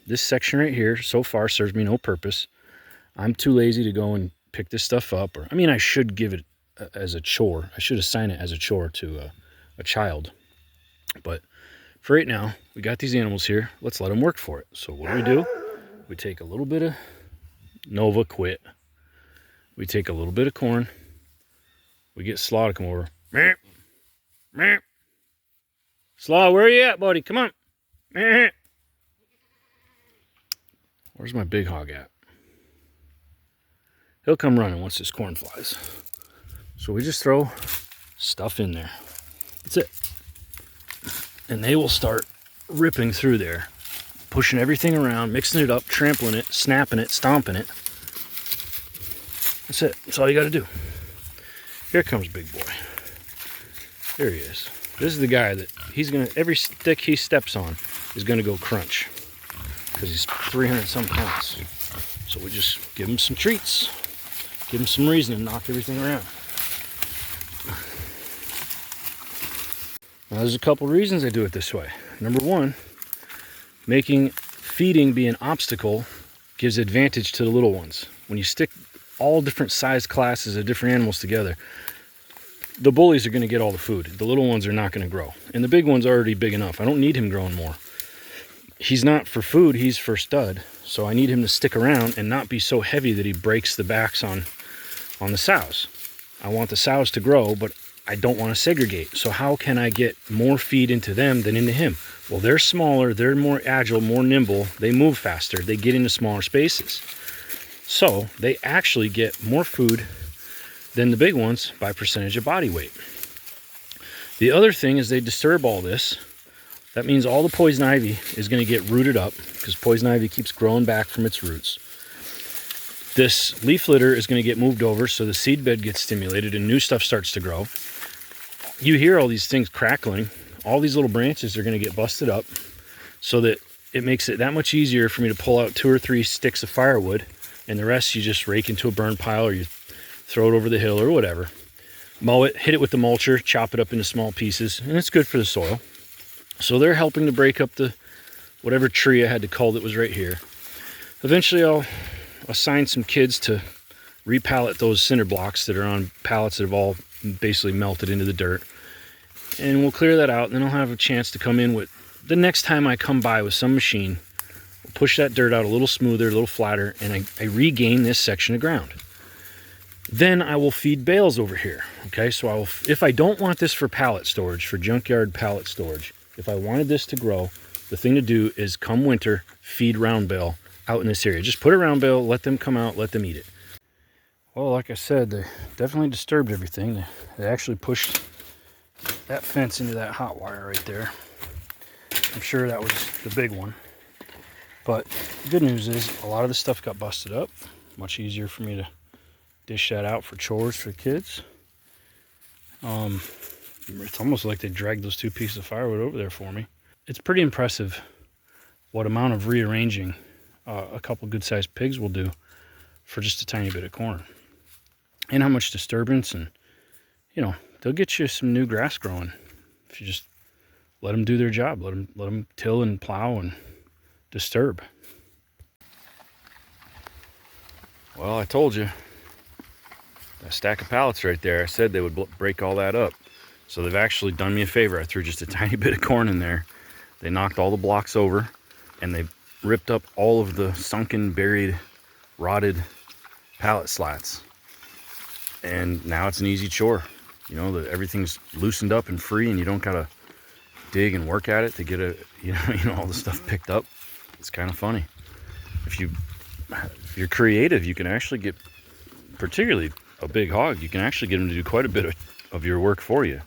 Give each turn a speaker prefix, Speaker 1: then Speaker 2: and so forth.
Speaker 1: This section right here so far serves me no purpose. I'm too lazy to go and pick this stuff up. Or, I mean, I should give it as a chore. I should assign it as a chore to a child. But for right now, we got these animals here. Let's let them work for it. So what do? We take a little bit of Nova Quit. We take a little bit of corn. We get Slaw to come over. Meep, meep. Slaw, where are you at, buddy? Come on. Meep. Where's my big hog at? He'll come running once this corn flies. So we just throw stuff in there. That's it. And they will start ripping through there, pushing everything around, mixing it up, trampling it, snapping it, stomping it. That's it. That's all you got to do. Here comes Big Boy. There he is. This is the guy that he's going to, every stick he steps on is going to go crunch because he's 300 some pounds. So we just give him some treats, give him some reason to knock everything around. Now, there's a couple reasons I do it this way. Number one, making feeding be an obstacle gives advantage to the little ones. When you stick all different size classes of different animals together, the bullies are going to get all the food. The little ones are not going to grow. And the big one's already big enough. I don't need him growing more. He's not for food, he's for stud. So I need him to stick around and not be so heavy that he breaks the backs on the sows. I want the sows to grow, but I don't want to segregate. So how can I get more feed into them than into him? Well, they're smaller, they're more agile, more nimble, they move faster, they get into smaller spaces. So they actually get more food than the big ones by percentage of body weight. The other thing is they disturb all this. That means all the poison ivy is going to get rooted up because poison ivy keeps growing back from its roots. This leaf litter is going to get moved over so the seed bed gets stimulated and new stuff starts to grow. You hear all these things crackling. All these little branches are going to get busted up so that it makes it that much easier for me to pull out 2 or 3 sticks of firewood, and the rest you just rake into a burn pile or you throw it over the hill or whatever. Mow it, hit it with the mulcher, chop it up into small pieces, and it's good for the soil. So they're helping to break up the whatever tree I had to cull that was right here. Eventually I'll assign some kids to repallet those cinder blocks that are on pallets that have all basically melted into the dirt. And we'll clear that out, and then I'll have a chance to come in with, the next time I come by with some machine, we'll push that dirt out a little smoother, a little flatter, and I regain this section of ground. Then I will feed bales over here. Okay, so I will, if I don't want this for pallet storage, for junkyard pallet storage, if I wanted this to grow, the thing to do is come winter, feed round bale out in this area. Just put a round bale, let them come out, let them eat it. Well, like I said, they definitely disturbed everything. They actually pushed that fence into that hot wire right there. I'm sure that was the big one. But the good news is a lot of the stuff got busted up. Much easier for me to dish that out for chores for kids. It's almost like they dragged those 2 pieces of firewood over there for me. It's pretty impressive what amount of rearranging a couple good-sized pigs will do for just a tiny bit of corn. And how much disturbance, and you know, they'll get you some new grass growing if you just let them do their job. Let them till and plow and disturb. Well, I told you, that stack of pallets right there, I said they would break all that up. So they've actually done me a favor. I threw just a tiny bit of corn in there. They knocked all the blocks over, and they ripped up all of the sunken, buried, rotted pallet slats. And now it's an easy chore. You know, everything's loosened up and free, and you don't gotta dig and work at it to get all the stuff picked up. It's kind of funny. If you're creative, you can actually get, particularly a big hog, you can actually get them to do quite a bit of your work for you.